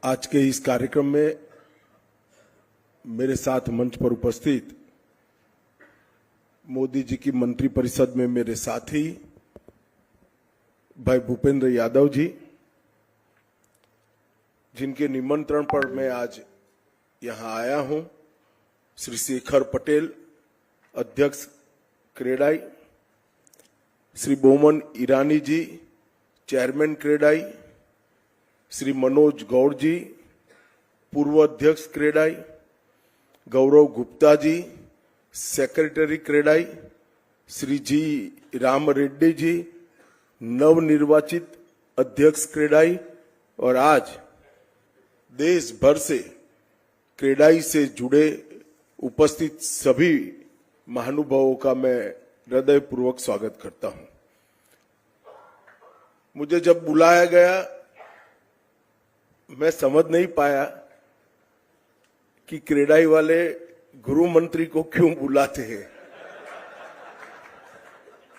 आज के इस कार्यक्रम में मेरे साथ मंच पर उपस्थित मोदी जी की मंत्रिपरिषद में मेरे साथी भाई भूपेंद्र यादव जी, जिनके निमंत्रण पर मैं आज यहां आया हूं, श्री शेखर पटेल अध्यक्ष क्रेडाई, श्री बोमन ईरानी जी चेयरमैन क्रेडाई, श्री मनोज गौड़ जी पूर्व अध्यक्ष क्रेडाई, गौरव गुप्ता जी सेक्रेटरी क्रेडाई, श्री जी राम रेड्डी जी नवनिर्वाचित अध्यक्ष क्रेडाई और आज देश भर से क्रेडाई से जुड़े उपस्थित सभी महानुभावों का मैं हृदयपूर्वक स्वागत करता हूं। मुझे जब बुलाया गया मैं समझ नहीं पाया कि क्रेडाई वाले गृह मंत्री को क्यों बुलाते हैं,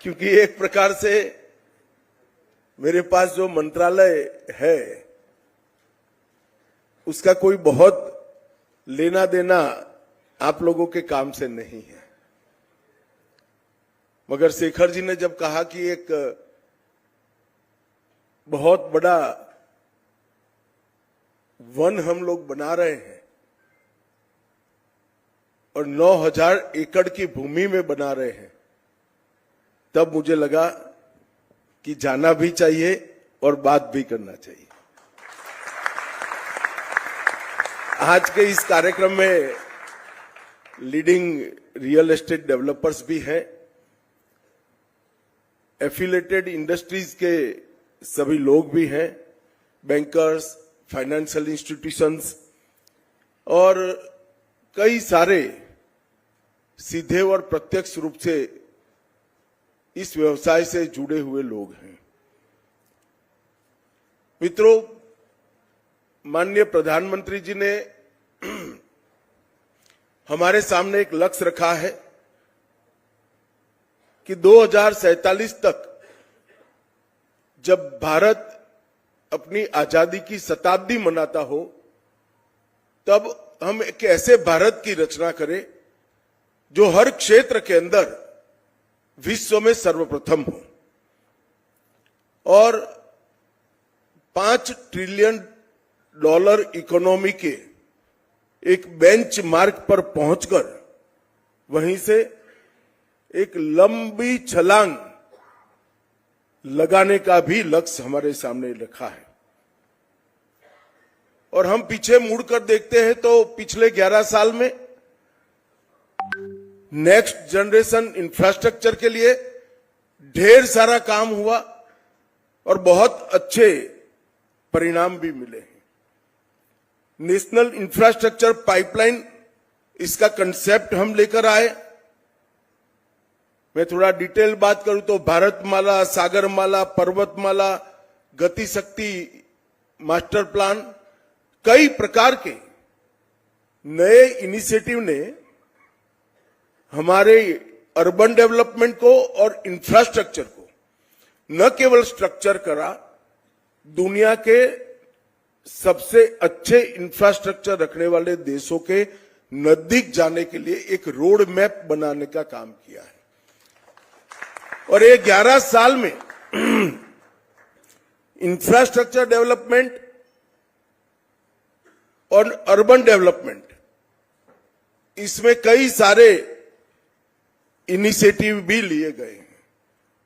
क्योंकि एक प्रकार से मेरे पास जो मंत्रालय है उसका कोई बहुत लेना देना आप लोगों के काम से नहीं है। मगर शेखर जी ने जब कहा कि एक बहुत बड़ा वन हम लोग बना रहे हैं और 9000 एकड़ की भूमि में बना रहे हैं, तब मुझे लगा कि जाना भी चाहिए और बात भी करना चाहिए। आज के इस कार्यक्रम में लीडिंग रियल एस्टेट डेवलपर्स भी हैं, एफिलेटेड इंडस्ट्रीज के सभी लोग भी हैं, बैंकर्स, फाइनेंशियल इंस्टीट्यूशंस और कई सारे सीधे और प्रत्यक्ष रूप से इस व्यवसाय से जुड़े हुए लोग हैं। मित्रों, माननीय प्रधानमंत्री जी ने हमारे सामने एक लक्ष्य रखा है कि 2047 तक जब भारत अपनी आजादी की शताब्दी मनाता हो, तब हम एक ऐसे भारत की रचना करें जो हर क्षेत्र के अंदर विश्व में सर्वप्रथम हो और $5 ट्रिलियन इकोनॉमी के एक बेंचमार्क पर पहुंचकर वहीं से एक लंबी छलांग लगाने का भी लक्ष्य हमारे सामने रखा है। और हम पीछे मुड़कर देखते हैं तो पिछले 11 साल में नेक्स्ट जनरेशन इंफ्रास्ट्रक्चर के लिए ढेर सारा काम हुआ और बहुत अच्छे परिणाम भी मिले हैं। नेशनल इंफ्रास्ट्रक्चर पाइपलाइन, इसका कंसेप्ट हम लेकर आए। मैं थोड़ा डिटेल बात करूं तो भारतमाला, सागरमाला, पर्वतमाला, गति शक्ति मास्टर प्लान, कई प्रकार के नए इनिशिएटिव ने हमारे अर्बन डेवलपमेंट को और इंफ्रास्ट्रक्चर को न केवल स्ट्रक्चर करा, दुनिया के सबसे अच्छे इंफ्रास्ट्रक्चर रखने वाले देशों के नजदीक जाने के लिए एक रोड मैप बनाने का काम किया है। और ये 11 साल में इंफ्रास्ट्रक्चर डेवलपमेंट और अर्बन डेवलपमेंट, इसमें कई सारे इनिशिएटिव भी लिए गए हैं,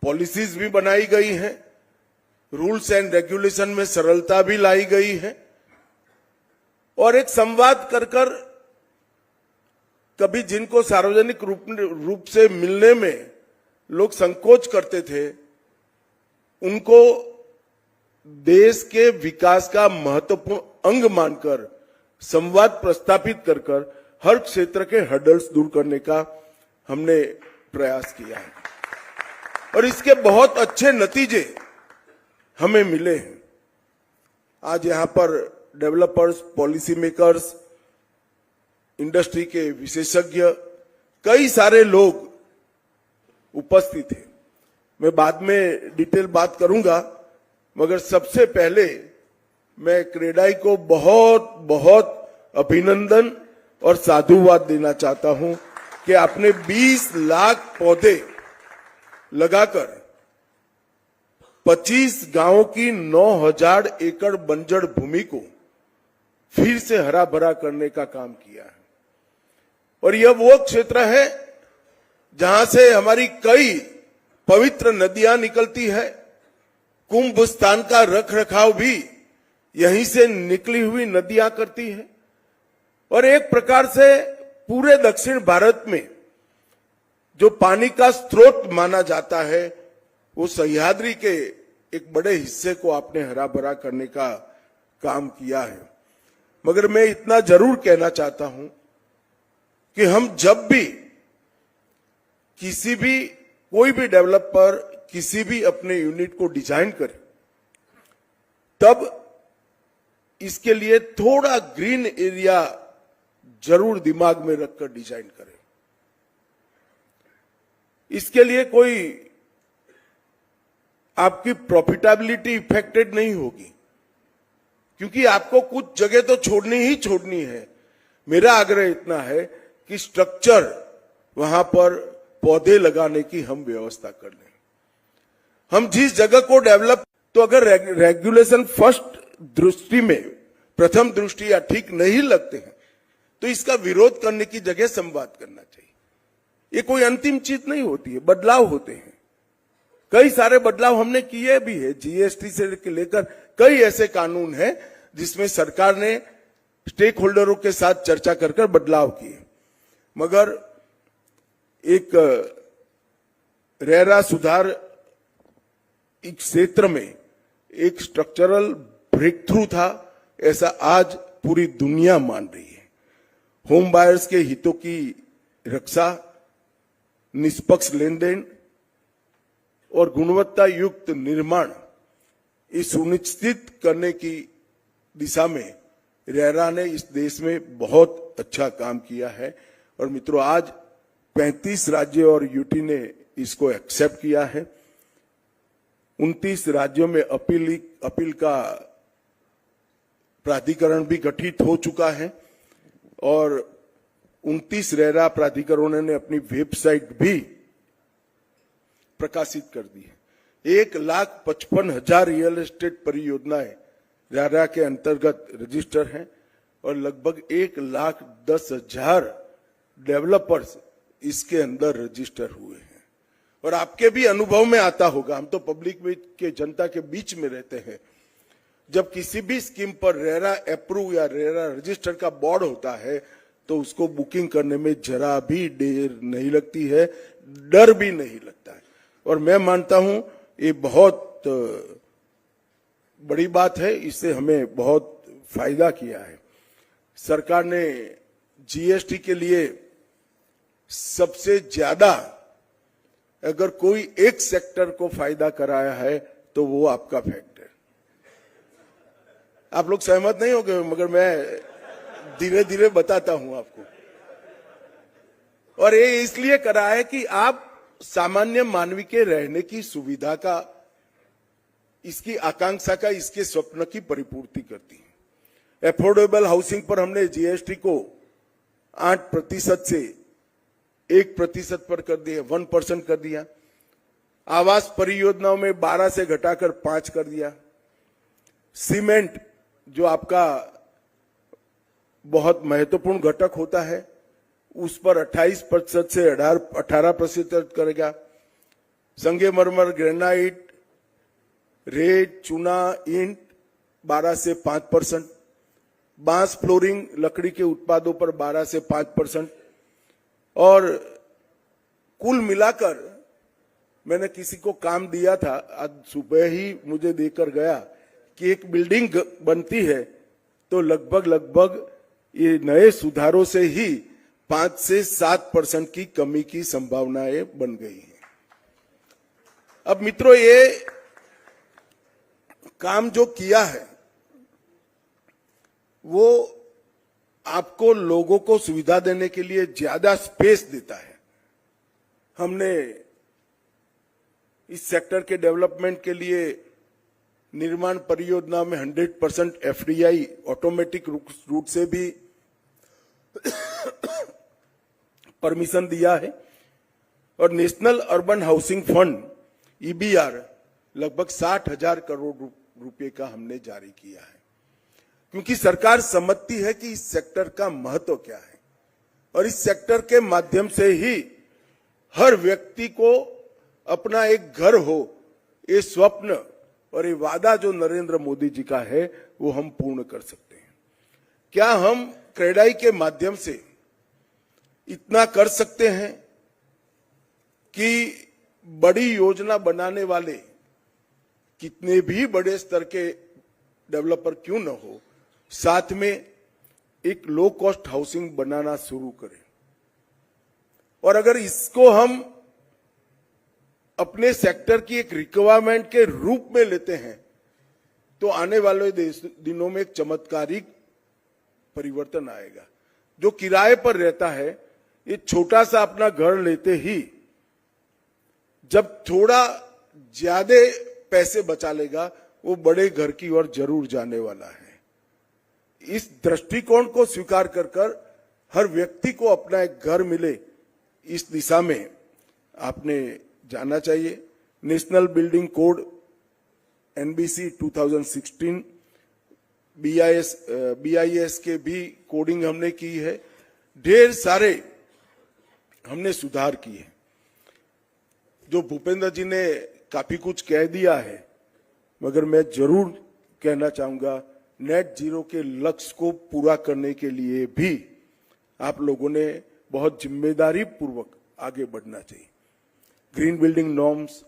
पॉलिसीज भी बनाई गई हैं, रूल्स एंड रेगुलेशन में सरलता भी लाई गई है और एक संवाद कर कभी जिनको सार्वजनिक रूप से मिलने में लोग संकोच करते थे, उनको देश के विकास का महत्वपूर्ण अंग मानकर संवाद प्रस्थापित कर हर क्षेत्र के हर्डल्स दूर करने का हमने प्रयास किया है और इसके बहुत अच्छे नतीजे हमें मिले हैं। आज यहां पर डेवलपर्स, पॉलिसी मेकर्स, इंडस्ट्री के विशेषज्ञ, कई सारे लोग उपस्थित हैं। मैं बाद में डिटेल बात करूंगा, मगर सबसे पहले मैं क्रेडाई को बहुत बहुत अभिनंदन और साधुवाद देना चाहता हूं कि आपने 20 लाख पौधे लगाकर 25 गांवों की 9,000 एकड़ बंजर भूमि को फिर से हरा भरा करने का काम किया है। और यह वो क्षेत्र है जहां से हमारी कई पवित्र नदियां निकलती है। कुंभ स्थान का रख रखाव भी यहीं से निकली हुई नदियां करती है। और एक प्रकार से पूरे दक्षिण भारत में जो पानी का स्रोत माना जाता है, वो सह्याद्री के एक बड़े हिस्से को आपने हरा भरा करने का काम किया है। मगर मैं इतना जरूर कहना चाहता हूं कि हम जब भी किसी भी कोई भी डेवलपर किसी भी अपने यूनिट को डिजाइन करे, तब इसके लिए थोड़ा ग्रीन एरिया जरूर दिमाग में रखकर डिजाइन करें। इसके लिए कोई आपकी प्रॉफिटेबिलिटी इफेक्टेड नहीं होगी, क्योंकि आपको कुछ जगह तो छोड़नी ही छोड़नी है। मेरा आग्रह इतना है कि स्ट्रक्चर वहां पर पौधे लगाने की हम व्यवस्था कर लें। हम जिस जगह को डेवलप, तो अगर रेगुलेशन फर्स्ट दृष्टि में प्रथम दृष्टि या ठीक नहीं लगते हैं, तो इसका विरोध करने की जगह संवाद करना चाहिए। ये कोई अंतिम चीज नहीं होती है, बदलाव होते हैं। कई सारे बदलाव हमने किए भी है। जीएसटी से लेकर कई ऐसे कानून हैं जिसमें सरकार ने स्टेक होल्डरों के साथ चर्चा कर बदलाव किए। मगर एक रेरा सुधार इस क्षेत्र में एक स्ट्रक्चरल ब्रेक थ्रू था, ऐसा आज पूरी दुनिया मान रही है। होम बायर्स के हितों की रक्षा, निष्पक्ष लेन देन और गुणवत्ता युक्त निर्माण ये सुनिश्चित करने की दिशा में रेरा ने इस देश में बहुत अच्छा काम किया है। और मित्रों, आज 35 राज्य और यूटी ने इसको एक्सेप्ट किया है। 29 राज्यों में अपील का प्राधिकरण भी गठित हो चुका है और 29 रेरा प्राधिकरणों ने अपनी वेबसाइट भी प्रकाशित कर दी है। 1,55,000 रियल एस्टेट परियोजनाएं रेरा के अंतर्गत रजिस्टर हैं और लगभग 1,10,000 डेवलपर्स इसके अंदर रजिस्टर हुए हैं। और आपके भी अनुभव में आता होगा, हम तो पब्लिक के जनता के बीच में रहते हैं, जब किसी भी स्कीम पर रेरा अप्रूव या रेरा रजिस्टर का बोर्ड होता है तो उसको बुकिंग करने में जरा भी देर नहीं लगती है, डर भी नहीं लगता है। और मैं मानता हूं ये बहुत बड़ी बात है, इससे हमें बहुत फायदा किया है। सरकार ने जीएसटी के लिए सबसे ज्यादा अगर कोई एक सेक्टर को फायदा कराया है तो वो आपका फैक्टर। आप लोग सहमत नहीं होंगे, मगर मैं धीरे धीरे बताता हूं आपको। और ये इसलिए करा है कि आप सामान्य मानवी के रहने की सुविधा का, इसकी आकांक्षा का, इसके स्वप्न की परिपूर्ति करती है। अफोर्डेबल हाउसिंग पर हमने जीएसटी को 8% से 1% पर कर दिया, 1% कर दिया। आवास परियोजनाओं में 12 से घटाकर 5 कर दिया। सीमेंट जो आपका बहुत महत्वपूर्ण घटक होता है, उस पर 28% से 18% करेगा। संगमरमर, ग्रेनाइट, रेत, चूना, ईंट 12 से 5%। बांस, फ्लोरिंग, लकड़ी के उत्पादों पर 12 से 5%। और कुल मिलाकर मैंने किसी को काम दिया था, आज सुबह ही मुझे देकर गया कि एक बिल्डिंग बनती है तो लगभग ये नए सुधारों से ही 5 से 7% की कमी की संभावनाएं बन गई हैं। अब मित्रों, ये काम जो किया है वो आपको लोगों को सुविधा देने के लिए ज्यादा स्पेस देता है। हमने इस सेक्टर के डेवलपमेंट के लिए निर्माण परियोजना में 100% FDI ऑटोमेटिक रूट से भी परमिशन दिया है। और national urban housing fund EBR लगभग 60,000 करोड़ रुपए का हमने जारी किया है, क्योंकि सरकार समझती है कि इस सेक्टर का महत्व क्या है और इस सेक्टर के माध्यम से ही हर व्यक्ति को अपना एक घर हो, ये स्वप्न और ये वादा जो नरेंद्र मोदी जी का है वो हम पूर्ण कर सकते हैं। क्या हम क्रेडाई के माध्यम से इतना कर सकते हैं कि बड़ी योजना बनाने वाले कितने भी बड़े स्तर के डेवलपर क्यों न हो, साथ में एक लो कॉस्ट हाउसिंग बनाना शुरू करें। और अगर इसको हम अपने सेक्टर की एक रिक्वायरमेंट के रूप में लेते हैं तो आने वाले दिनों में एक चमत्कारिक परिवर्तन आएगा। जो किराए पर रहता है, ये छोटा सा अपना घर लेते ही जब थोड़ा ज्यादा पैसे बचा लेगा, वो बड़े घर की ओर जरूर जाने वाला है। इस दृष्टिकोण को स्वीकार कर हर व्यक्ति को अपना एक घर मिले, इस दिशा में आपने जाना चाहिए। National building code NBC 2016 BIS के भी कोडिंग हमने की है। ढेर सारे हमने सुधार किए। जो भूपेंद्र जी ने काफी कुछ कह दिया है, मगर मैं जरूर कहना चाहूंगा, नेट जीरो के लक्ष्य को पूरा करने के लिए भी आप लोगों ने बहुत जिम्मेदारी पूर्वक आगे बढ़ना चाहिए। ग्रीन बिल्डिंग नॉर्म्स,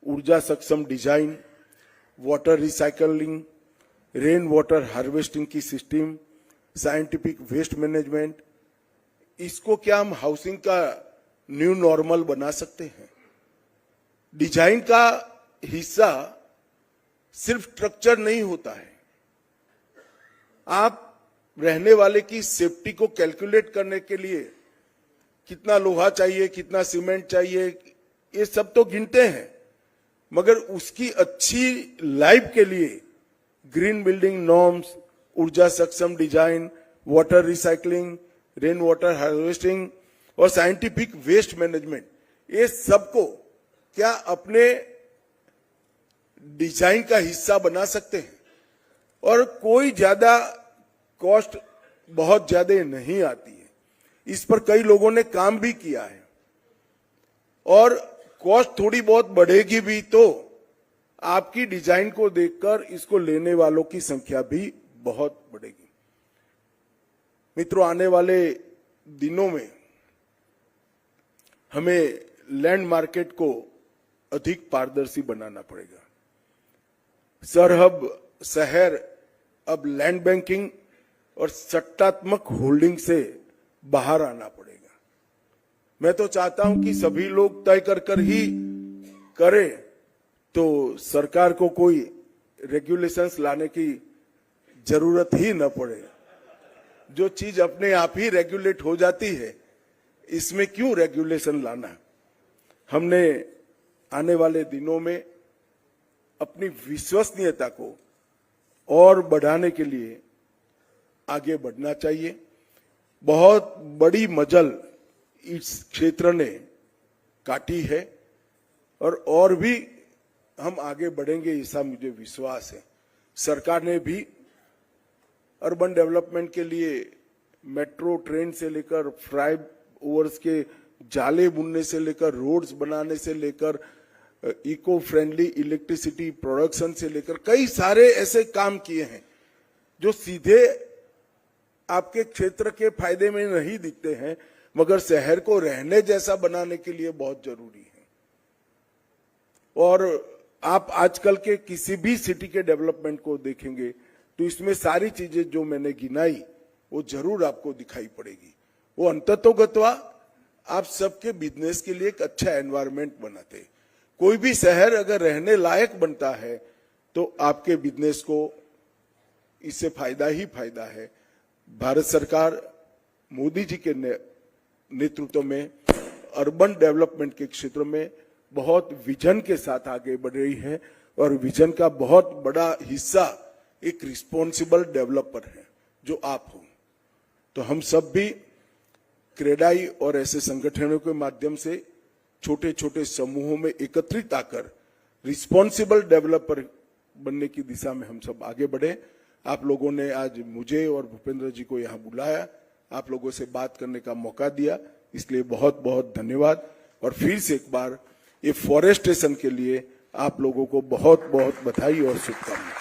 ऊर्जा सक्षम design, water recycling, rain water harvesting की सिस्टम, साइंटिफिक वेस्ट मैनेजमेंट, इसको क्या हम हाउसिंग का न्यू नॉर्मल बना सकते हैं। डिजाइन का हिस्सा सिर्फ स्ट्रक्चर नहीं होता है। आप रहने वाले की सेफ्टी को कैलकुलेट करने के लिए कितना लोहा चाहिए, कितना सीमेंट चाहिए, ये सब तो गिनते हैं, मगर उसकी अच्छी लाइफ के लिए ग्रीन बिल्डिंग नॉर्म्स, ऊर्जा सक्षम design, water recycling, rain water harvesting और साइंटिफिक वेस्ट मैनेजमेंट, ये सबको क्या अपने डिजाइन का हिस्सा बना सकते हैं। और कोई ज्यादा कॉस्ट बहुत ज्यादा नहीं आती है। इस पर कई लोगों ने काम भी किया है और कॉस्ट थोड़ी बहुत बढ़ेगी भी तो आपकी डिजाइन को देखकर इसको लेने वालों की संख्या भी बहुत बढ़ेगी। मित्रों, आने वाले दिनों में हमें लैंड मार्केट को अधिक पारदर्शी बनाना पड़ेगा। सरहब शहर अब लैंड बैंकिंग और सट्टात्मक होल्डिंग से बाहर आना पड़ेगा। मैं तो चाहता हूं कि सभी लोग तय कर ही करें, तो सरकार को कोई रेगुलेशंस लाने की जरूरत ही न पड़े। जो चीज अपने आप ही रेगुलेट हो जाती है, इसमें क्यों रेगुलेशन लाना। हमने आने वाले दिनों में अपनी विश्वसनीयता को और बढ़ाने के लिए आगे बढ़ना चाहिए। बहुत बड़ी मजल इस क्षेत्र ने काटी है और भी हम आगे बढ़ेंगे, ऐसा मुझे विश्वास है। सरकार ने भी अर्बन डेवलपमेंट के लिए मेट्रो ट्रेन से लेकर फ्लाई ओवर्स के जाले बुनने से लेकर रोड्स बनाने से लेकर इको फ्रेंडली इलेक्ट्रिसिटी प्रोडक्शन से लेकर कई सारे ऐसे काम किए हैं जो सीधे आपके क्षेत्र के फायदे में नहीं दिखते हैं, मगर शहर को रहने जैसा बनाने के लिए बहुत जरूरी है। और आप आजकल के किसी भी सिटी के डेवलपमेंट को देखेंगे तो इसमें सारी चीजें जो मैंने गिनाई वो जरूर आपको दिखाई पड़ेगी। वो अंततोगत्वा आप सबके बिजनेस के लिए एक अच्छा एनवायरनमेंट बनाते। कोई भी शहर अगर रहने लायक बनता है तो आपके बिजनेस को इससे फायदा ही फायदा है। भारत सरकार मोदी जी के नेतृत्व में अर्बन डेवलपमेंट के क्षेत्र में बहुत विजन के साथ आगे बढ़ रही है और विजन का बहुत बड़ा हिस्सा एक रिस्पॉन्सिबल डेवलपर है जो आप हो। तो हम सब भी क्रेडाई और ऐसे संगठनों के माध्यम से छोटे छोटे समूहों में एकत्रित आकर रिस्पॉन्सिबल डेवलपर बनने की दिशा में हम सब आगे बढ़े। आप लोगों ने आज मुझे और भूपेंद्र जी को यहाँ बुलाया, आप लोगों से बात करने का मौका दिया, इसलिए बहुत बहुत धन्यवाद। और फिर से एक बार ये फॉरेस्टेशन के लिए आप लोगों को बहुत बहुत बधाई और शुभकामनाएं।